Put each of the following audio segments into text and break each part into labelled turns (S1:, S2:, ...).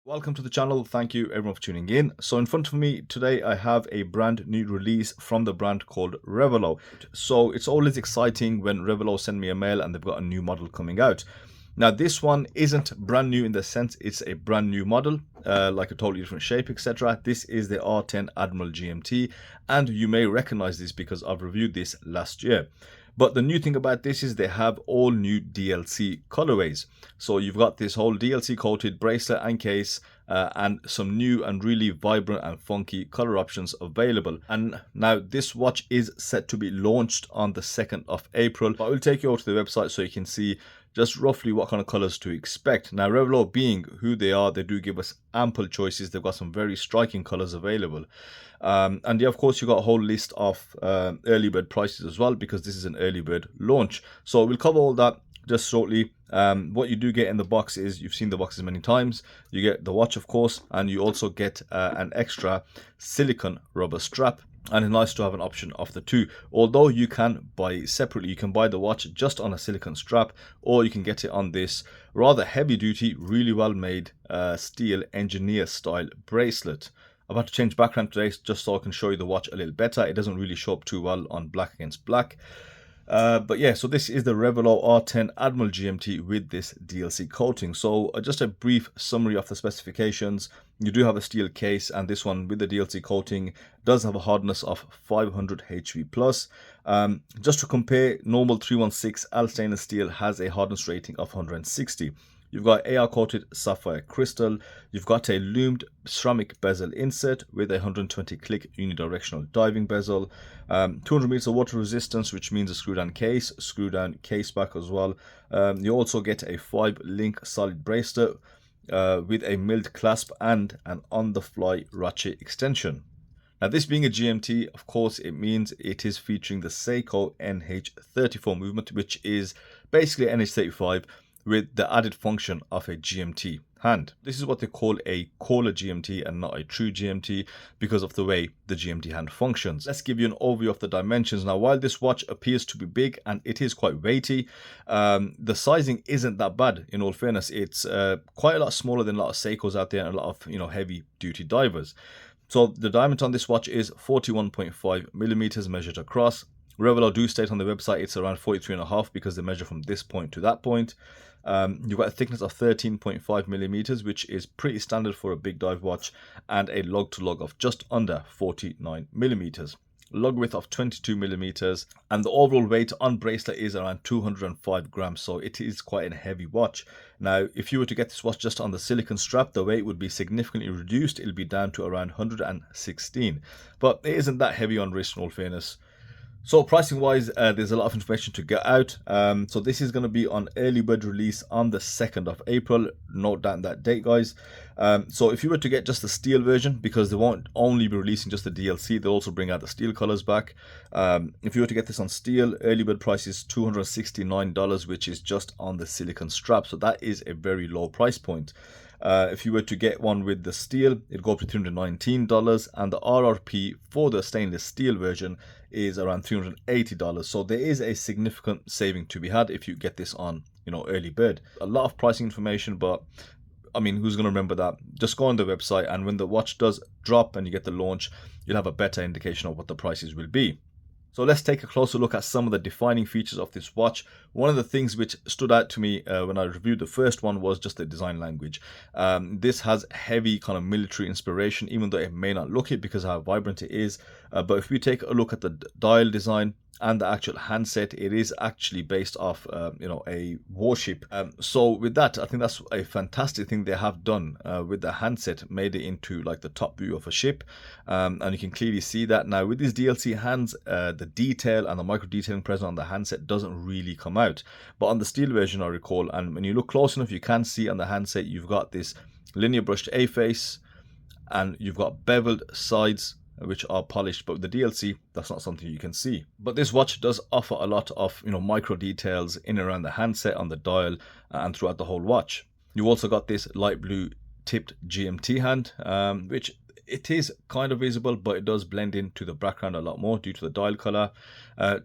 S1: Welcome to the channel. Thank you everyone for tuning in. So in front of me today I have a brand new release from the brand called revelot. So it's always exciting when revelot send me a mail and they've got a new model coming out. Now this one isn't brand new in the sense it's a brand new model, like a totally different shape, etc. This is the R10 Admiral GMT, and you may recognize this because I've reviewed this last year. But the new thing about this is they have all new DLC colorways. So you've got this whole DLC coated bracelet and case, and some new and really vibrant and funky color options available. And now this watch is set to be launched on the 2nd of April. But I will take you over to the website so you can see just roughly what kind of colors to expect. Now revelot being who they are, they do give us ample choices. They've got some very striking colors available. And yeah, of course, you've got a whole list of early bird prices as well, because this is an early bird launch. So we'll cover all that just shortly. What you do get in the box is, you've seen the boxes many times, you get the watch, of course, and you also get an extra silicone rubber strap. And it's nice to have an option of the two. Although you can buy separately, you can buy the watch just on a silicone strap, or you can get it on this rather heavy duty, really well made steel engineer style bracelet. I've had to change background today just so I can show you the watch a little better. It doesn't really show up too well on black against black. But yeah, so this is the revelot R10 Admiral GMT with this DLC coating. So just a brief summary of the specifications. You do have a steel case, and this one with the DLC coating does have a hardness of 500 HV plus. Just to compare, normal 316 L stainless steel has a hardness rating of 160. You've got AR coated sapphire crystal. You've got a loomed ceramic bezel insert with a 120 click unidirectional diving bezel. 200 meters of water resistance, which means a screw down case back as well. You also get a 5-link solid bracelet with a milled clasp and an on the fly ratchet extension. Now this being a GMT, of course, it means it is featuring the Seiko NH34 movement, which is basically NH35 with the added function of a GMT hand. This is what they call a caller GMT and not a true GMT because of the way the GMT hand functions. Let's give you an overview of the dimensions. Now, while this watch appears to be big and it is quite weighty, the sizing isn't that bad. In all fairness, it's quite a lot smaller than a lot of Seikos out there and a lot of heavy duty divers. So the diameter on this watch is 41.5 millimeters measured across. revelot do state on the website it's around 43.5 because they measure from this point to that point. You've got a thickness of 13.5 millimeters, which is pretty standard for a big dive watch, and a lug to lug of just under 49 millimeters. Lug width of 22 millimeters, and the overall weight on bracelet is around 205 grams, so it is quite a heavy watch. Now, if you were to get this watch just on the silicone strap, the weight would be significantly reduced. It'll be down to around 116, but it isn't that heavy on wrist in all fairness. So pricing wise, there's a lot of information to get out. So this is going to be on early bird release on the 2nd of April. Note down that date, guys. So if you were to get just the steel version, because they won't only be releasing just the DLC, they'll also bring out the steel colors back. If you were to get this on steel, early bird price is $269, which is just on the silicone strap. So that is a very low price point. If you were to get one with the steel, it'd go up to $319, and the RRP for the stainless steel version is around $380. So there is a significant saving to be had if you get this on, early bird. A lot of pricing information, but I mean, who's going to remember that? Just go on the website, and when the watch does drop and you get the launch, you'll have a better indication of what the prices will be. So let's take a closer look at some of the defining features of this watch. One of the things which stood out to me when I reviewed the first one was just the design language. This has heavy kind of military inspiration, even though it may not look it because of how vibrant it is. But if we take a look at the dial design and the actual handset, it is actually based off a warship. So with that, I think that's a fantastic thing they have done with the handset, made it into like the top view of a ship, and you can clearly see that. Now with these DLC hands, the detail and the micro detailing present on the handset doesn't really come out, but on the steel version, I recall, and when you look close enough, you can see on the handset you've got this linear brushed A face, and you've got beveled sides which are polished, but with the DLC, that's not something you can see. But this watch does offer a lot of micro details in and around the handset, on the dial, and throughout the whole watch. You've also got this light blue tipped GMT hand, which it is kind of visible, but it does blend into the background a lot more due to the dial color.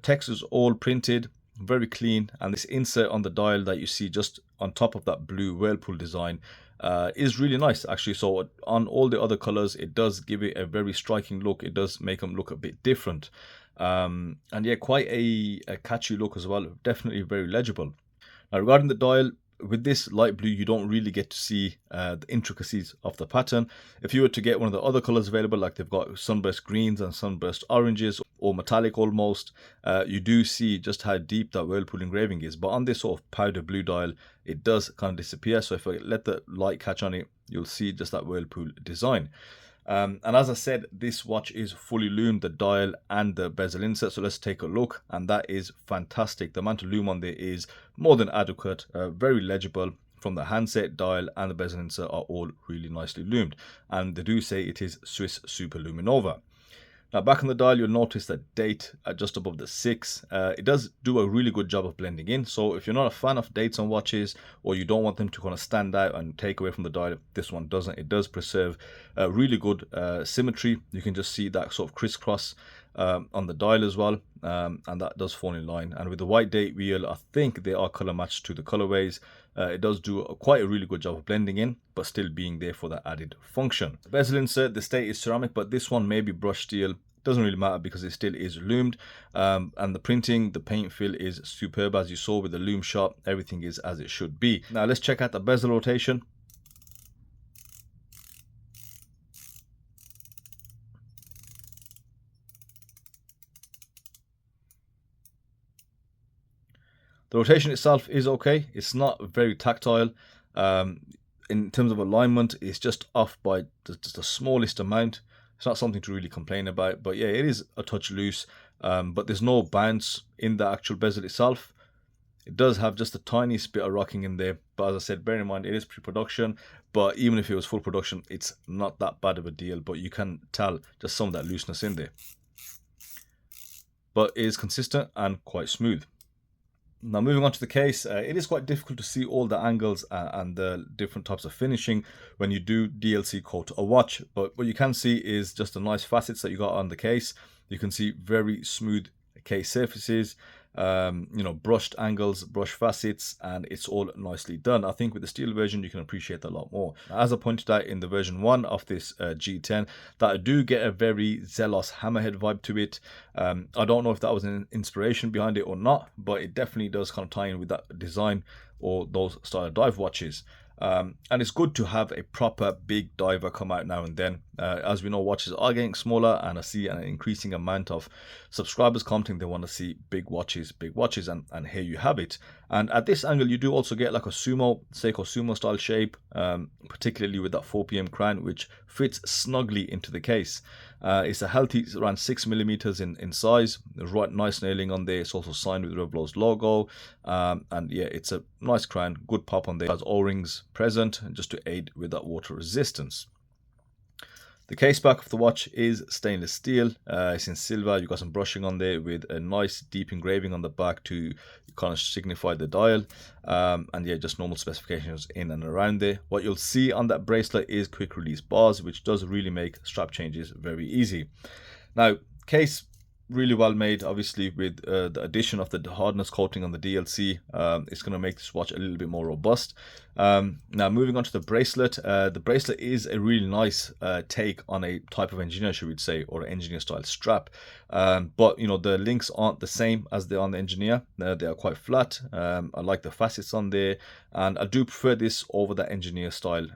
S1: Text is all printed, very clean, and this insert on the dial that you see just on top of that blue whirlpool design is really nice actually. So on all the other colors, it does give it a very striking look. It does make them look a bit different, and yeah, quite a catchy look as well. Definitely very legible. Now regarding the dial, with this light blue, you don't really get to see the intricacies of the pattern. If you were to get one of the other colors available, like they've got sunburst greens and sunburst oranges, or metallic almost, you do see just how deep that whirlpool engraving is. But on this sort of powder blue dial, it does kind of disappear. So if I let the light catch on it, you'll see just that whirlpool design. And as I said, this watch is fully loomed, the dial and the bezel insert. So let's take a look, and that is fantastic. The amount of lume on there is more than adequate, very legible. From the handset, dial and the bezel insert are all really nicely loomed, and they do say it is Swiss Super Luminova. Now back on the dial, you'll notice that date at just above the 6. It does do a really good job of blending in. So if you're not a fan of dates on watches, or you don't want them to kind of stand out and take away from the dial, this one doesn't. It does preserve really good symmetry. You can just see that sort of crisscross on the dial as well, and that does fall in line. And with the white date wheel, I think they are color matched to the colorways. It does do quite a really good job of blending in, but still being there for that added function. The bezel insert, the state is ceramic, but this one may be brushed steel. Doesn't really matter because it still is loomed. And the printing, the paint fill is superb, as you saw with the loom shot. Everything is as it should be. Now let's check out the bezel rotation. The rotation itself is okay. It's not very tactile. In terms of alignment, it's just off by just the smallest amount. It's not something to really complain about, but yeah, it is a touch loose. But there's no bounce in the actual bezel itself. It does have just a tiniest bit of rocking in there, but as I said, bear in mind it is pre-production. But even if it was full production, it's not that bad of a deal. But you can tell just some of that looseness in there. But it is consistent and quite smooth. Now moving on to the case, it is quite difficult to see all the angles and the different types of finishing when you do DLC coat a watch, but what you can see is just the nice facets that you got on the case. You can see very smooth case surfaces, brushed angles, brushed facets, and it's all nicely done. I think with the steel version you can appreciate that a lot more. As I pointed out in the version 1 of this G10, that I do get a very Zelos hammerhead vibe to it. I don't know if that was an inspiration behind it or not, but it definitely does kind of tie in with that design or those style of dive watches. And it's good to have a proper big diver come out now and then. As we know, watches are getting smaller, and I see an increasing amount of subscribers commenting they want to see big watches, and here you have it. And at this angle, you do also get like a Seiko Sumo style shape, particularly with that 4 p.m. crown, which fits snugly into the case. It's a healthy around 6mm in size. There's right nice nailing on there. It's also signed with Revelot's logo, and yeah, it's a nice crown, good pop on there. It has O-rings present just to aid with that water resistance. The case back of the watch is stainless steel. It's in silver. You've got some brushing on there with a nice deep engraving on the back to kind of signify the dial. And yeah, just normal specifications in and around there. What you'll see on that bracelet is quick release bars, which does really make strap changes very easy. Now, case really well made, obviously, with the addition of the hardness coating on the DLC. It's going to make this watch a little bit more robust. Now moving on to the bracelet is a really nice take on a type of engineer, should we say, or an engineer style strap. But the links aren't the same as they are on the engineer. They are quite flat. I like the facets on there, and I do prefer this over the engineer style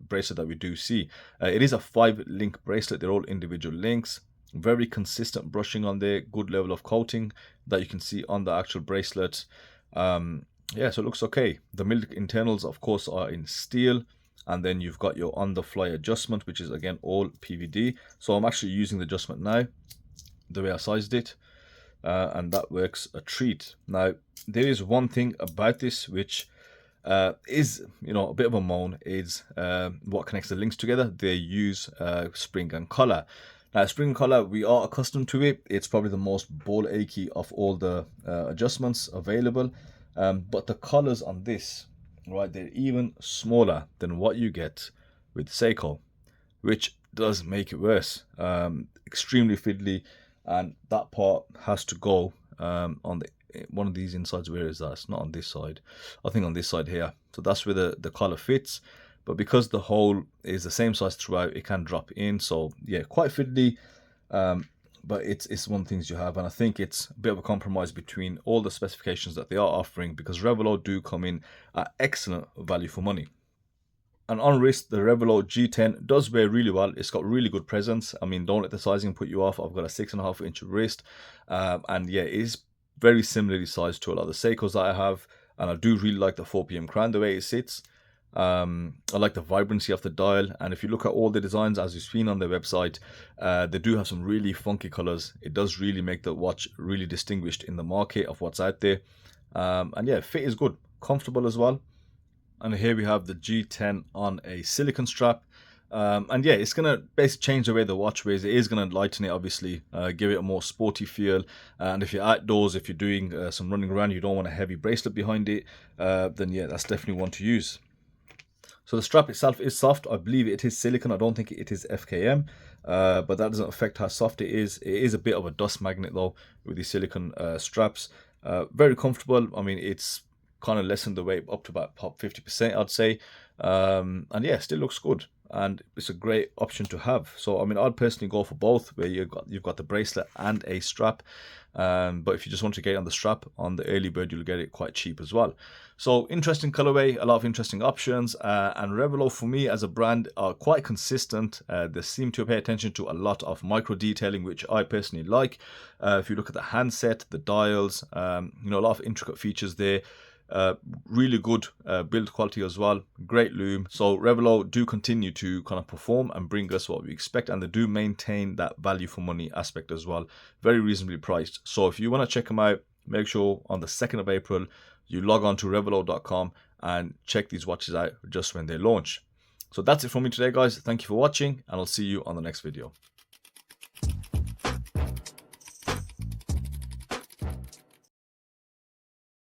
S1: bracelet that we do see. It is a 5-link bracelet. They're all individual links. Very consistent brushing on there, good level of coating that you can see on the actual bracelet. Yeah, so it looks okay. The milk internals, of course, are in steel, and then you've got your on-the-fly adjustment, which is again all PVD. So I'm actually using the adjustment now, the way I sized it, and that works a treat. Now, there is one thing about this which is a bit of a moan, is what connects the links together. They use spring and collar. Now, spring collar, we are accustomed to it. It's probably the most ball achy of all the adjustments available. But the collars on this, right, they're even smaller than what you get with Seiko, which does make it worse. Extremely fiddly, and that part has to go on one of these insides. Where is that? It's not on this side. I think on this side here. So that's where the collar fits. but because the hole is the same size throughout, it can drop in. So yeah, quite fiddly, but it's one of the things you have, and I think it's a bit of a compromise between all the specifications that they are offering, because revelot do come in at excellent value for money. And on wrist, the revelot G10 does wear really well. It's got really good presence. I mean, don't let the sizing put you off. I've got a 6.5-inch wrist, and yeah, it is very similarly sized to a lot of the Seikos that I have. And I do really like the 4pm crown, the way it sits. I like the vibrancy of the dial, and if you look at all the designs as you've seen on their website, they do have some really funky colors. It does really make the watch really distinguished in the market of what's out there. And yeah, fit is good, comfortable as well. And here we have the G10 on a silicone strap. And yeah, it's going to basically change the way the watch wears. It is going to lighten it, obviously, give it a more sporty feel. And if you're outdoors, if you're doing some running around, you don't want a heavy bracelet behind it, then yeah, that's definitely one to use. So the strap itself is soft. I believe it is silicone. I don't think it is FKM, but that doesn't affect how soft it is. It is a bit of a dust magnet though with these silicone straps. Very comfortable. I mean, it's kind of lessened the weight up to about 50%, I'd say. And yeah, still looks good, and it's a great option to have. So I mean, I'd personally go for both, where you've got the bracelet and a strap. But if you just want to get it on the strap, on the early bird, you'll get it quite cheap as well. So interesting colorway, a lot of interesting options, and revelot for me as a brand are quite consistent. They seem to pay attention to a lot of micro detailing, which I personally like. If you look at the handset, the dials, you know, a lot of intricate features there. Really good build quality as well, great loom. So revelot do continue to kind of perform and bring us what we expect, and they do maintain that value for money aspect as well, very reasonably priced. So if you want to check them out, make sure on the 2nd of April you log on to revelot.com and check these watches out just when they launch. So that's it from me today, guys. Thank you for watching, and I'll see you on the next video.